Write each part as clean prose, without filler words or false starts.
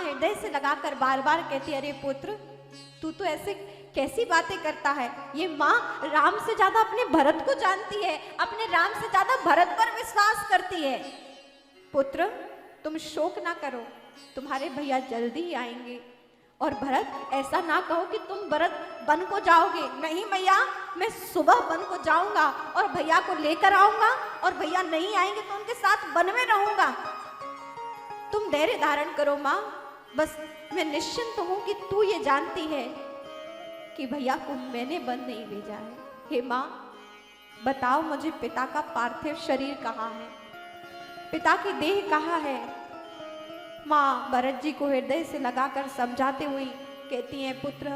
हृदय से लगाकर बार बार कहती, अरे पुत्र तू तो ऐसे कैसी बातें करता है। ये माँ राम से ज्यादा अपने भरत को जानती है, अपने राम से ज्यादा भरत पर विश्वास करती है। पुत्र तुम शोक ना करो, तुम्हारे भैया जल्दी ही आएंगे। और भरत ऐसा ना कहो कि तुम भरत वन को जाओगे। नहीं मैया, मैं सुबह वन को जाऊंगा और भैया को लेकर आऊंगा, और भैया नहीं आएंगे तो उनके साथ वन में रहूंगा। तुम धैर्य धारण करो माँ, बस मैं निश्चिंत हूं कि तू ये जानती है कि भैया को मैंने वन नहीं भेजा है। हे माँ बताओ मुझे पिता का पार्थिव शरीर कहाँ है, पिता की देह कहाँ है। माँ भरत जी को हृदय से लगाकर समझाते हुए कहती हैं, पुत्र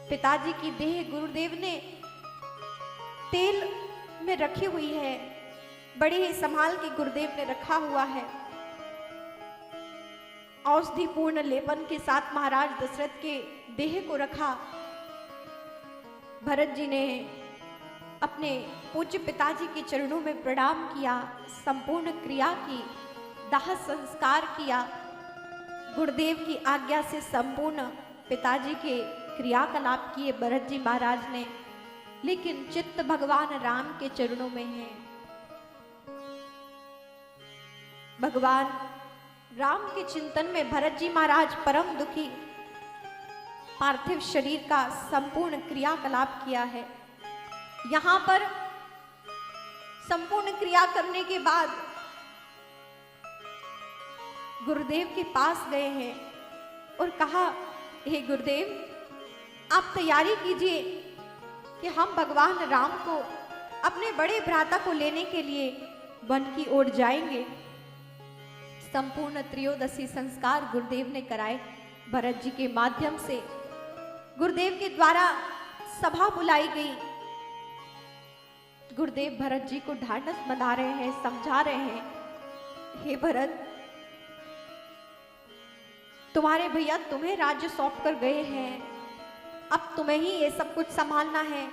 पिताजी की देह गुरुदेव ने तेल में रखी हुई है, बड़े ही संभाल के गुरुदेव ने रखा हुआ है। औषधि पूर्ण लेपन के साथ महाराज दशरथ के देह को रखा। भरत जी ने अपने पूज्य पिताजी के चरणों में प्रणाम किया, संपूर्ण क्रिया की, दाह संस्कार किया। गुरुदेव की आज्ञा से संपूर्ण पिताजी के क्रियाकलाप किए भरत जी महाराज ने, लेकिन चित्त भगवान राम के चरणों में है। भगवान राम के चिंतन में भरत जी महाराज परम दुखी, पार्थिव शरीर का संपूर्ण क्रियाकलाप किया है। यहां पर संपूर्ण क्रिया करने के बाद गुरुदेव के पास गए हैं और कहा, हे गुरुदेव आप तैयारी कीजिए कि हम भगवान राम को, अपने बड़े भ्राता को लेने के लिए वन की ओर जाएंगे। संपूर्ण त्रयोदशी संस्कार गुरुदेव ने कराए। भरत जी के माध्यम से गुरुदेव के द्वारा सभा बुलाई गई। गुरुदेव भरत जी को ढांढस बंधा रहे हैं, समझा रहे हैं, हे भरत तुम्हारे भैया तुम्हें राज्य सौंप कर गए हैं, अब तुम्हें ही ये सब कुछ संभालना है।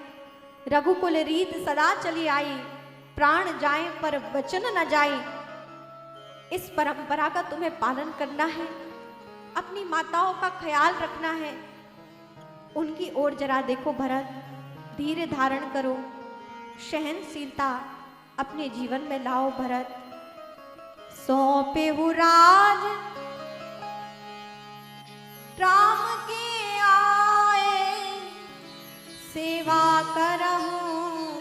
रघुकुल रीत सदा चली आई, प्राण जाए पर वचन न जाए। इस परंपरा का तुम्हें पालन करना है, अपनी माताओं का ख्याल रखना है। उनकी ओर जरा देखो भरत, धीरे धारण करो, सहनशीलता अपने जीवन में लाओ भरत। सौंपे हु राज राम के आए, सेवा करहूं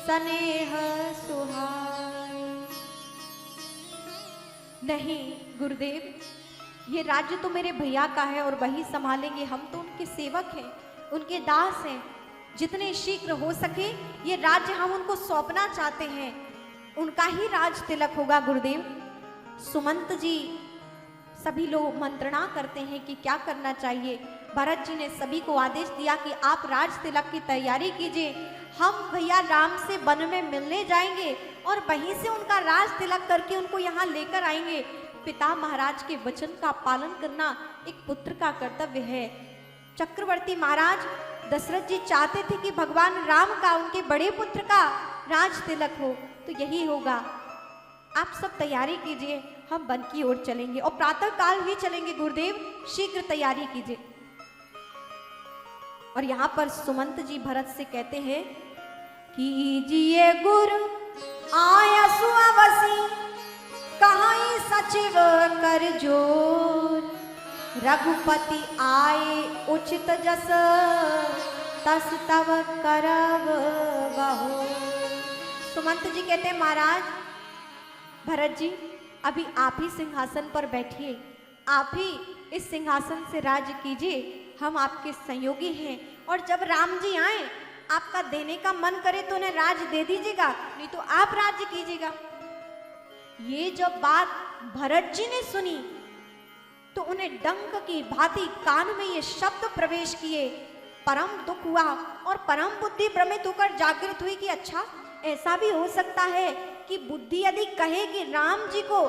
स्नेह सुहाए। नहीं गुरुदेव, ये राज्य तो मेरे भैया का है और वही संभालेंगे, हम तो उनके सेवक हैं, उनके दास हैं। जितने शीघ्र हो सके ये राज्य हम उनको सौंपना चाहते हैं, उनका ही राज तिलक होगा गुरुदेव। सुमंत जी सभी लोग मंत्रणा करते हैं कि क्या करना चाहिए। भरत जी ने सभी को आदेश दिया कि आप राज तिलक की तैयारी कीजिए, हम भैया राम से वन में मिलने जाएंगे और वहीं से उनका राज तिलक करके उनको यहाँ लेकर आएंगे। पिता महाराज के वचन का पालन करना एक पुत्र का कर्तव्य है। चक्रवर्ती महाराज दशरथ जी चाहते थे कि भगवान राम का, उनके बड़े पुत्र का राज तिलक हो, तो यही होगा। आप सब तैयारी कीजिए, हम वन की ओर चलेंगे और प्रातः काल ही चलेंगे गुरुदेव, शीघ्र तैयारी कीजिए। और यहाँ पर सुमंत जी भरत से कहते हैं, कीजिए गुरु आया सुअवसी, कहाई सचिव कर जोर। रघुपति आए उचित जस, तस तव करव बहो। सुमंत जी कहते हैं, महाराज भरत जी अभी आप ही सिंहासन पर बैठिए, आप ही इस सिंहासन से राज्य कीजिए, हम आपके सहयोगी हैं। और जब राम जी आए, आपका देने का मन करे तो उन्हें राज दे दीजिएगा, नहीं तो आप राज्य कीजिएगा। ये जब बात भरत जी ने सुनी तो उन्हें डंक की भांति कान में ये शब्द प्रवेश किए। परम दुख हुआ और परम बुद्धि भ्रमित होकर जागृत हुई कि अच्छा ऐसा भी हो सकता है कि बुद्धि यदि कहे कि राम जी को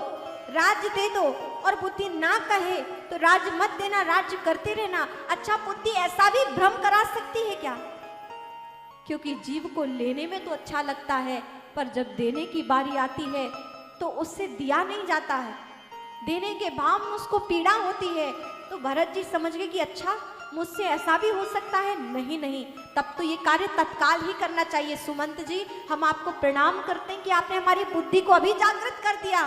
राज्य दे दो और बुद्धि ना कहे तो राज्य मत देना, राज्य करते रहना, अच्छा बुद्धि ऐसा भी भ्रम करा सकती है क्या? क्योंकि जीव को लेने में तो अच्छा लगता है, पर जब देने की बारी आती है तो उससे दिया नहीं जाता है। देने के बाद उसको पीड़ा होती है। तो भरत जी समझ गए कि अच्छा मुझसे ऐसा भी हो सकता है। नहीं नहीं, तब तो ये कार्य तत्काल ही करना चाहिए। सुमंत जी, हम आपको प्रणाम करते हैं कि आपने हमारी बुद्धि को अभी जागृत कर दिया।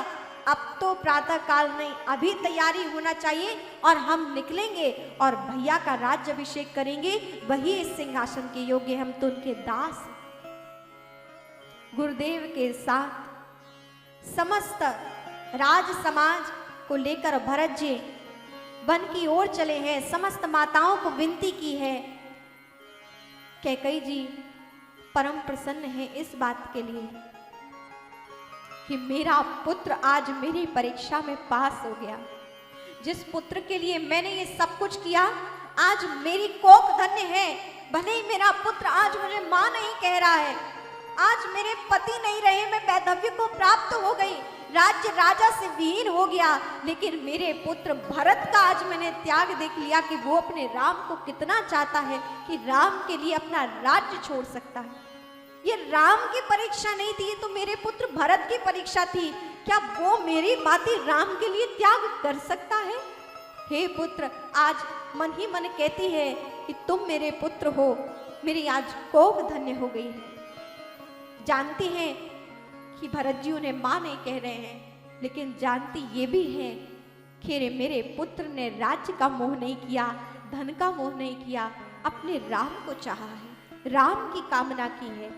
अब तो प्रातः काल नहीं, अभी तैयारी होना चाहिए और हम निकलेंगे और भैया का राज्याभिषेक करेंगे। वही इस सिंहासन के योग्य, हम तो उनके दास। गुरुदेव के साथ समस्त राज समाज को लेकर भरत जी वन की ओर चले हैं। समस्त माताओं को विनती की है। कैकेयी जी परम प्रसन्न है इस बात के लिए कि मेरा पुत्र आज मेरी परीक्षा में पास हो गया। जिस पुत्र के लिए मैंने ये सब कुछ किया, आज मेरी कोख धन्य है। भले ही मेरा पुत्र आज मुझे मां नहीं कह रहा है, आज मेरे पति नहीं रहे, मैं वैधव्य को प्राप्त हो गई, राज्य राजा से विहीन हो गया, लेकिन मेरे पुत्र भरत का आज मैंने त्याग देख लिया कि वो अपने राम को कितना चाहता है कि राम के लिए अपना राज्य छोड़ सकता है। ये राम की परीक्षा नहीं थी, ये तो मेरे पुत्र भरत की परीक्षा थी। क्या वो मेरी बातें राम के लिए त्याग कर सकता है? हे पुत्र, आज मन ही मन कहती है कि तुम मेरे पुत्र हो। मेरी आज कोख धन्य हो गई है। जानती हैं कि भरत जी उन्हें मां नहीं कह रहे हैं, लेकिन जानती ये भी है कि मेरे पुत्र ने राज्य का मोह नहीं किया, धन का मोह नहीं किया, अपने राम को चाहा है, राम की कामना की है।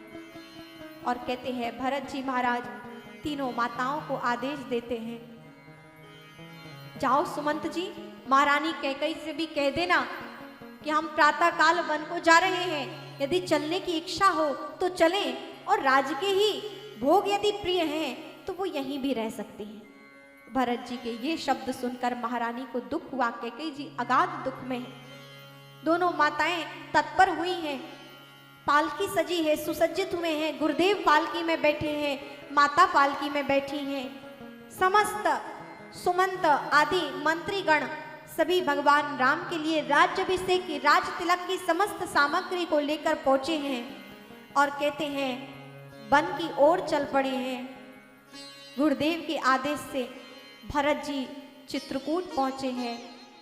और कहते हैं भरत जी महाराज तीनों माताओं को आदेश देते हैं, जाओ सुमंत जी, महारानी कैकेयी से भी कह देना कि हम प्रातः काल वन को जा रहे हैं। यदि चलने की इच्छा हो तो चलें, और राज के ही भोग यदि प्रिय हैं तो वो यहीं भी रह सकती हैं। भरत जी के ये शब्द सुनकर महारानी को दुख हुआ। कैकेयी जी अगाध दुख में है। दोनों माताएं तत्पर हुई हैं, पालकी सजी है, सुसज्जित हुए हैं। गुरुदेव पालकी में बैठे हैं, माता पालकी में बैठी हैं। समस्त सुमंत आदि मंत्रीगण सभी भगवान राम के लिए राज्याभिषेक की, राज तिलक की समस्त सामग्री को लेकर पहुंचे हैं और कहते हैं वन की ओर चल पड़े हैं। गुरुदेव के आदेश से भरत जी चित्रकूट पहुंचे हैं।